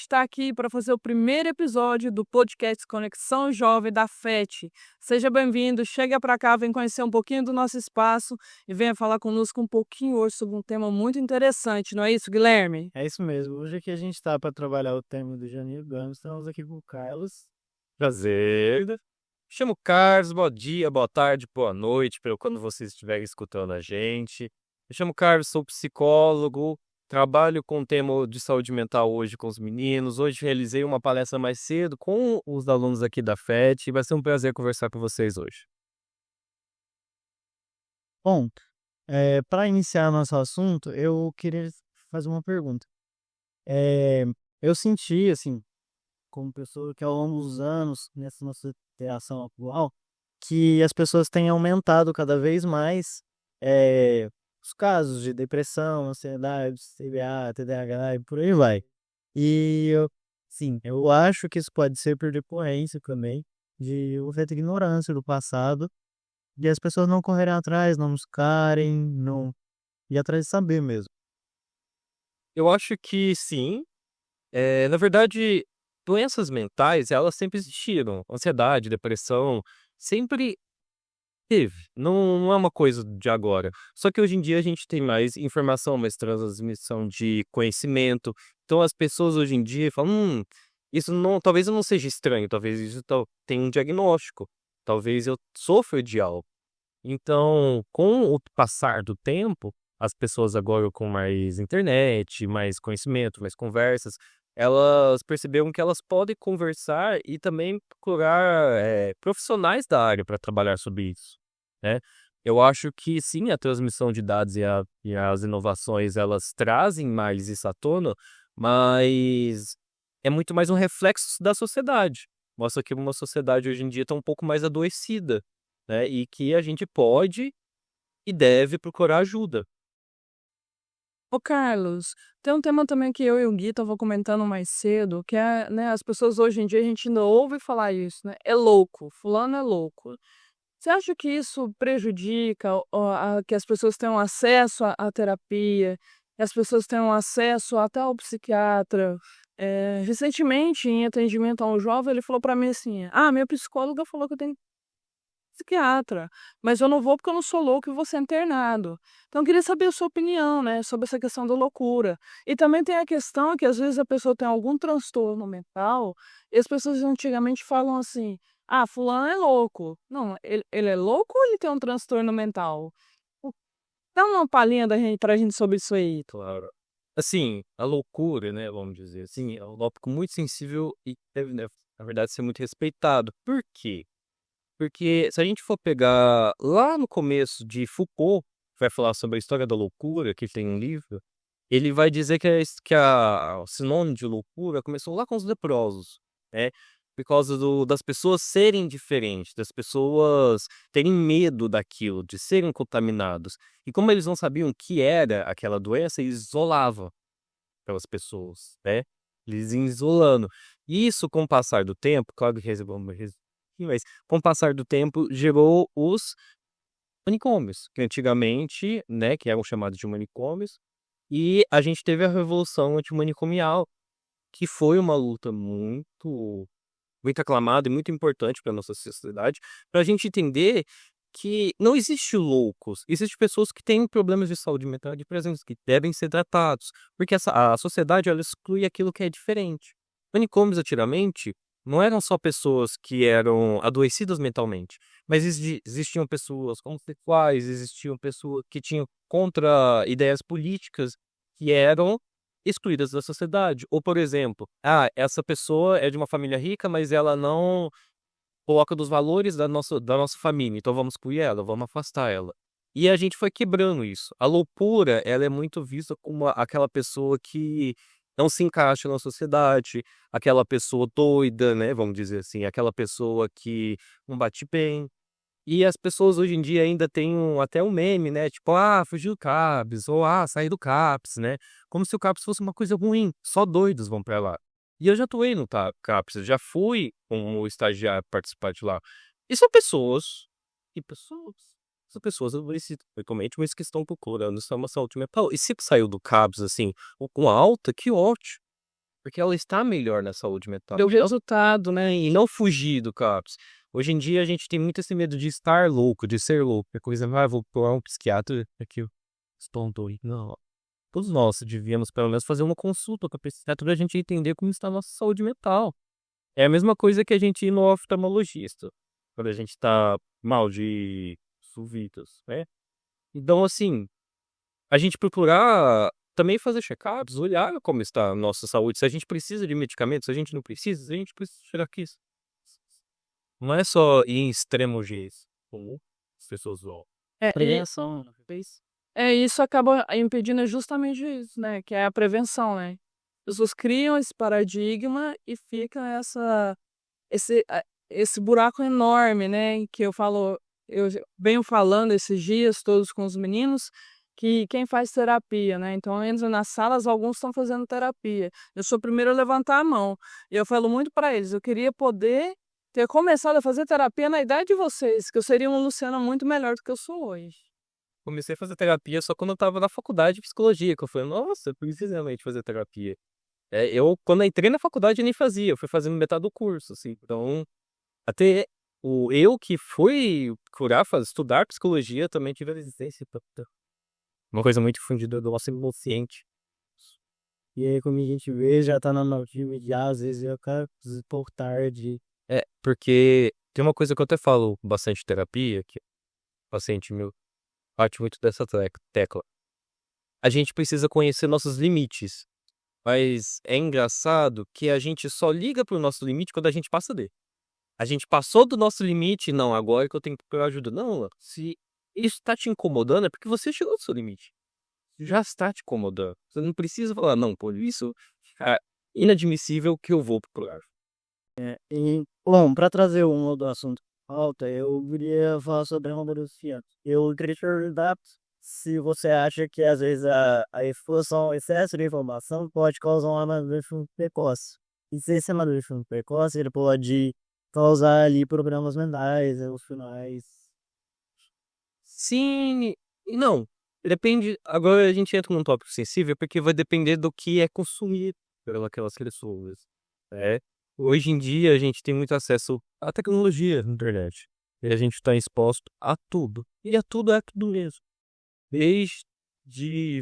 está aqui para fazer o primeiro episódio do podcast Conexão Jovem da FET. Seja bem-vindo, chega para cá, vem conhecer um pouquinho do nosso espaço e venha falar conosco um pouquinho hoje sobre um tema muito interessante, não é isso, Guilherme? É isso mesmo. Hoje aqui a gente está para trabalhar o tema do Janir Gomes. Estamos aqui com o Carlos. Prazer. Chamo Carlos, bom dia, boa tarde, boa noite, pelo quando vocês estiverem escutando a gente. Eu chamo Carlos, sou psicólogo, trabalho com o tema de saúde mental hoje com os meninos. Hoje realizei uma palestra mais cedo com os alunos aqui da FET e vai ser um prazer conversar com vocês hoje. Bom, para iniciar nosso assunto, eu queria fazer uma pergunta. É, eu senti, assim, como pessoa que ao longo dos anos, nessa nossa interação atual, que as pessoas têm aumentado cada vez mais os casos de depressão, ansiedade, TDA, TDAH e por aí vai. E sim, eu acho que isso pode ser por decorrência também de uma certa ignorância do passado, de as pessoas não correrem atrás, não buscarem, não ir atrás de saber mesmo. Eu acho que sim. Na verdade, doenças mentais, elas sempre existiram. Ansiedade, depressão, sempre teve. Não é uma coisa de agora. Só que hoje em dia a gente tem mais informação, mais transmissão de conhecimento. Então as pessoas hoje em dia falam, isso não, talvez eu não seja estranho, talvez isso tenha um diagnóstico. Talvez eu sofra de algo. Então, com o passar do tempo, as pessoas agora com mais internet, mais conhecimento, mais conversas, elas perceberam que elas podem conversar e também procurar profissionais da área para trabalhar sobre isso, né? Eu acho que sim, a transmissão de dados e as inovações, elas trazem mais isso à tona, mas é muito mais um reflexo da sociedade. Mostra que uma sociedade hoje em dia está um pouco mais adoecida, né? E que a gente pode e deve procurar ajuda. Ô Carlos, tem um tema também que eu e o Gui estavam comentando mais cedo, que é, né, as pessoas hoje em dia, a gente ainda ouve falar isso, né? É louco, fulano é louco. Você acha que isso prejudica que as pessoas tenham acesso à terapia, que as pessoas tenham acesso até ao psiquiatra? Recentemente, em atendimento a um jovem, ele falou para mim assim: Ah, minha psicóloga falou que eu tenho psiquiatra, mas eu não vou porque eu não sou louco e vou ser internado. Então, eu queria saber a sua opinião, né, sobre essa questão da loucura. E também tem a questão que às vezes a pessoa tem algum transtorno mental, e as pessoas antigamente falam assim: ah, fulano é louco. Não, ele é louco ou ele tem um transtorno mental? O- Dá uma palhinha pra gente sobre isso aí. Claro. Assim, a loucura, né, vamos dizer assim, é um tópico muito sensível e deve, né, na verdade, ser muito respeitado. Por quê? Porque se a gente for pegar lá no começo de Foucault, que vai falar sobre a história da loucura, que tem um livro, ele vai dizer o sinônimo de loucura começou lá com os leprosos, né? Por causa das pessoas serem diferentes, das pessoas terem medo daquilo, de serem contaminados. E como eles não sabiam o que era aquela doença, eles isolavam aquelas pessoas, né? Eles iam isolando. E isso, com o passar do tempo, claro que mas com o passar do tempo gerou os manicômios, que antigamente, né, que eram chamados de manicômios, e a gente teve a revolução antimanicomial, que foi uma luta muito aclamada e muito importante para nossa sociedade, para a gente entender que não existe loucos, existe pessoas que têm problemas de saúde mental e presentes que devem ser tratados, porque a sociedade ela exclui aquilo que é diferente. Manicômios antigamente não eram só pessoas que eram adoecidas mentalmente, mas existiam pessoas homossexuais, existiam pessoas que tinham contra ideias políticas que eram excluídas da sociedade. Ou, por exemplo, essa pessoa é de uma família rica, mas ela não coloca dos valores da nossa família, então vamos excluir ela, vamos afastar ela. E a gente foi quebrando isso. A loucura, ela é muito vista como aquela pessoa que não se encaixa na sociedade, aquela pessoa doida, né, vamos dizer assim, aquela pessoa que não bate bem. E as pessoas hoje em dia ainda têm até um meme, né, tipo: "Ah, fugiu do CAPS", ou "Ah, saí do CAPS", né, como se o CAPS fosse uma coisa ruim, só doidos vão pra lá. E eu já atuei no CAPS, eu já fui como estagiário participar de lá. E são pessoas adoecidas frequentemente, mas que estão procurando uma saúde mental. E se saiu do CAPS, assim, ou com alta, que ótimo. porque ela está melhor na saúde mental. Deu resultado, né? E não fugir do CAPS. Hoje em dia a gente tem muito esse medo de estar louco, de ser louco. É coisa, vou procurar um psiquiatra aqui, estou aí. Não. Todos nós devíamos pelo menos fazer uma consulta com a psiquiatra pra gente entender como está a nossa saúde mental. É a mesma coisa que a gente ir no oftalmologista, quando a gente tá mal de sulvitas, né? Então, assim, a gente procurar também fazer check-ups, olhar como está a nossa saúde, se a gente precisa de medicamentos, se a gente não precisa, se a gente precisa chegar aqui. Não é só ir em extremo Gs, como as pessoas vão. É, Prevenção, né? isso acaba impedindo justamente isso, né? Que é a prevenção, né? As pessoas criam esse paradigma e fica esse buraco enorme, né? Que eu venho falando esses dias todos com os meninos, que quem faz terapia, né? Então entra nas salas, alguns estão fazendo terapia. Eu sou o primeiro a levantar a mão. E eu falo muito para eles, eu queria poder ter começado a fazer terapia na idade de vocês, que eu seria uma Luciana muito melhor do que eu sou hoje. Comecei a fazer terapia só quando eu tava na faculdade de psicologia, que eu falei, nossa, eu preciso realmente fazer terapia. Quando eu entrei na faculdade, eu nem fazia, eu fui fazendo metade do curso, assim. Então, até eu que fui estudar psicologia, também tive a resistência. Uma coisa muito fundida do nosso inconsciente. E aí, como a gente vê, já tá na notiva já, às vezes eu quero um pouco tarde. Porque tem uma coisa que eu até falo bastante em terapia, que o paciente meu bate muito dessa tecla. A gente precisa conhecer nossos limites. Mas é engraçado que a gente só liga pro nosso limite quando a gente passa dele. A gente passou do nosso limite, não, agora que eu tenho que procurar ajuda. Não, se isso tá te incomodando, é porque você chegou no seu limite. Já está te incomodando. Você não precisa falar, não, por isso é inadmissível que eu vou procurar. E, bom, para trazer um outro assunto à pauta, eu queria falar sobre amadurecimento. Eu queria te perguntar se você acha que às vezes a exposição ao excesso de informação pode causar um amadurecimento precoce. E se esse amadurecimento precoce, ele pode causar ali problemas mentais, emocionais. Sim e não. Depende. Agora a gente entra num tópico sensível porque vai depender do que é consumido pelas pessoas. Né? Hoje em dia a gente tem muito acesso à tecnologia na internet. E a gente está exposto a tudo. E a tudo é tudo mesmo. Desde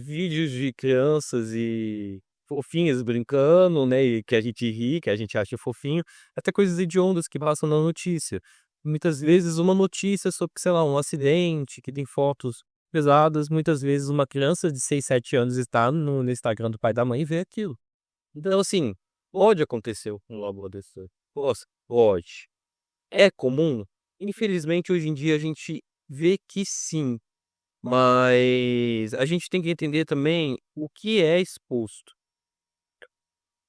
vídeos de crianças e fofinhas brincando, né? E que a gente ri, que a gente acha fofinho, até coisas hediondas que passam na notícia. Muitas vezes uma notícia sobre, sei lá, um acidente, que tem fotos pesadas, muitas vezes uma criança de 6, 7 anos está no Instagram do pai e da mãe e vê aquilo. Então, assim, pode acontecer um labor desse. Nossa, pode. É comum? Infelizmente, hoje em dia a gente vê que sim. Mas a gente tem que entender também o que é exposto.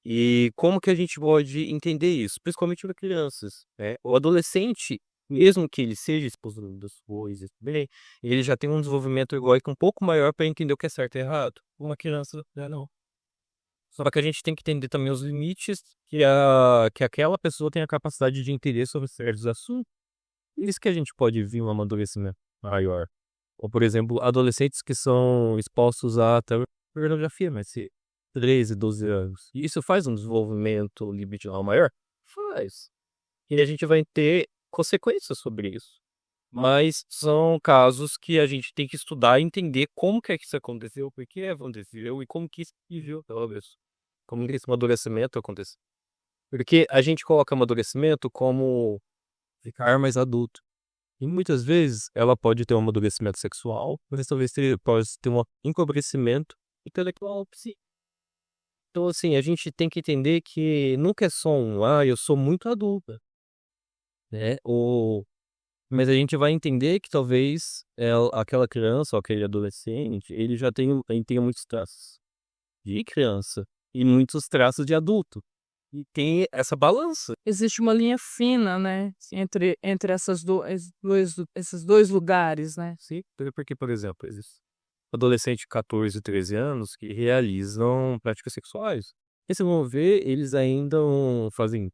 E como que a gente pode entender isso, principalmente para crianças, né? O adolescente, mesmo que ele seja exposto das coisas, bem, ele já tem um desenvolvimento egóico um pouco maior para entender o que é certo e errado. Uma criança já não. Só que a gente tem que entender também os limites que aquela pessoa tem a capacidade de entender sobre certos assuntos. Isso que a gente pode vir um amadurecimento maior. Ou, por exemplo, adolescentes que são expostos a pornografia, mas se 13, 12 anos. E isso faz um desenvolvimento libidinal maior? Faz. E a gente vai ter consequências sobre isso. Mas são casos que a gente tem que estudar e entender como que é que isso aconteceu, por que aconteceu e como que isso viveu, talvez. Como que esse amadurecimento aconteceu. Porque a gente coloca amadurecimento como ficar mais adulto. E muitas vezes ela pode ter um amadurecimento sexual, mas talvez pode ter um empobrecimento intelectual psíquico. Então, assim, a gente tem que entender que nunca é só eu sou muito adulta, né? Mas a gente vai entender que talvez aquela criança ou aquele adolescente, ele tenha muitos traços de criança e muitos traços de adulto. E tem essa balança. Existe uma linha fina, né, entre esses dois lugares, né? Sim, porque, por exemplo, existe adolescente de 14, 13 anos que realizam práticas sexuais. E vocês vão ver, eles ainda fazem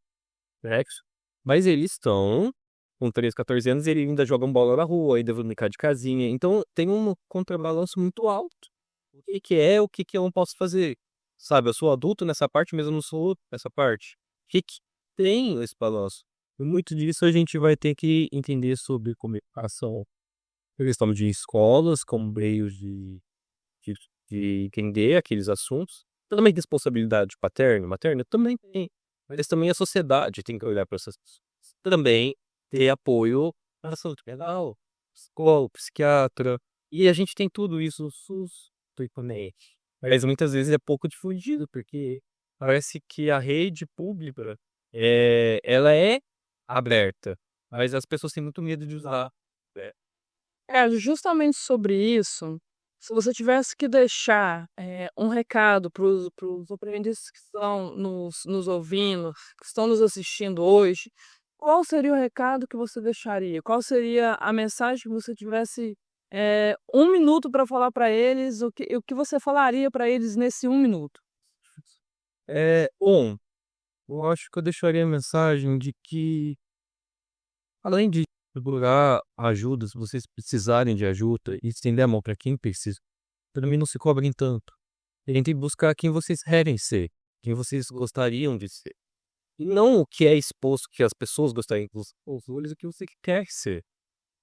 sexo, mas eles estão com 13, 14 anos e eles ainda jogam bola na rua, ainda vão brincar de casinha. Então tem um contrabalanço muito alto. O que é, o que eu não posso fazer? sabe? Eu sou adulto nessa parte, mas eu não sou nessa parte. O que que tem esse balanço? E muito disso a gente vai ter que entender sobre comunicação. Questão de escolas como meios de, de entender aqueles assuntos. Também responsabilidade paterna, materna, também tem. Mas também a sociedade tem que olhar para essas pessoas. Também ter apoio à saúde mental, psicólogo, psiquiatra. E a gente tem tudo isso no SUS, também. Mas muitas vezes é pouco difundido, porque parece que a rede pública ela é aberta, mas as pessoas têm muito medo de usar. Né? É, justamente sobre isso, se você tivesse que deixar um recado para os aprendizes que estão nos ouvindo, que estão nos assistindo hoje, qual seria o recado que você deixaria? Qual seria a mensagem que você tivesse 1 minuto para falar para eles? O que você falaria para eles nesse 1 minuto? Bom, eu acho que eu deixaria a mensagem de que, além de procurar ajuda, se vocês precisarem de ajuda e estender a mão para quem precisa, também não se cobrem tanto. Tentem buscar quem vocês querem ser, quem vocês gostariam de ser. E não o que é exposto, que as pessoas gostariam de os olhos, o que você quer ser.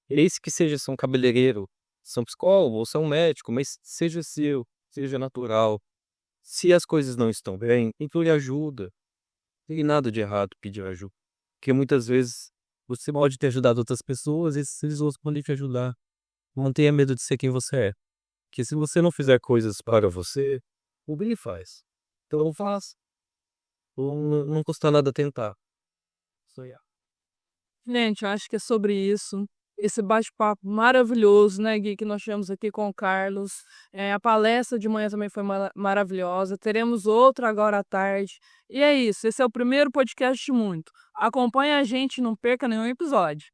Esse que seja ser um cabeleireiro, ser um psicólogo ou ser um médico, mas seja seu, seja natural. Se as coisas não estão bem, procure ajuda. Não tem nada de errado pedir ajuda. Porque muitas vezes você pode ter ajudado outras pessoas e esses outros podem te ajudar. Não tenha medo de ser quem você é. Porque se você não fizer coisas para você, alguém faz. Então faça. Não custa nada tentar. Sonhar. Gente, eu acho que é sobre isso. Esse bate-papo maravilhoso, né, Gui, que nós tivemos aqui com o Carlos. A palestra de manhã também foi maravilhosa. Teremos outra agora à tarde. E é isso. Esse é o primeiro podcast de muito. Acompanhe a gente, não perca nenhum episódio.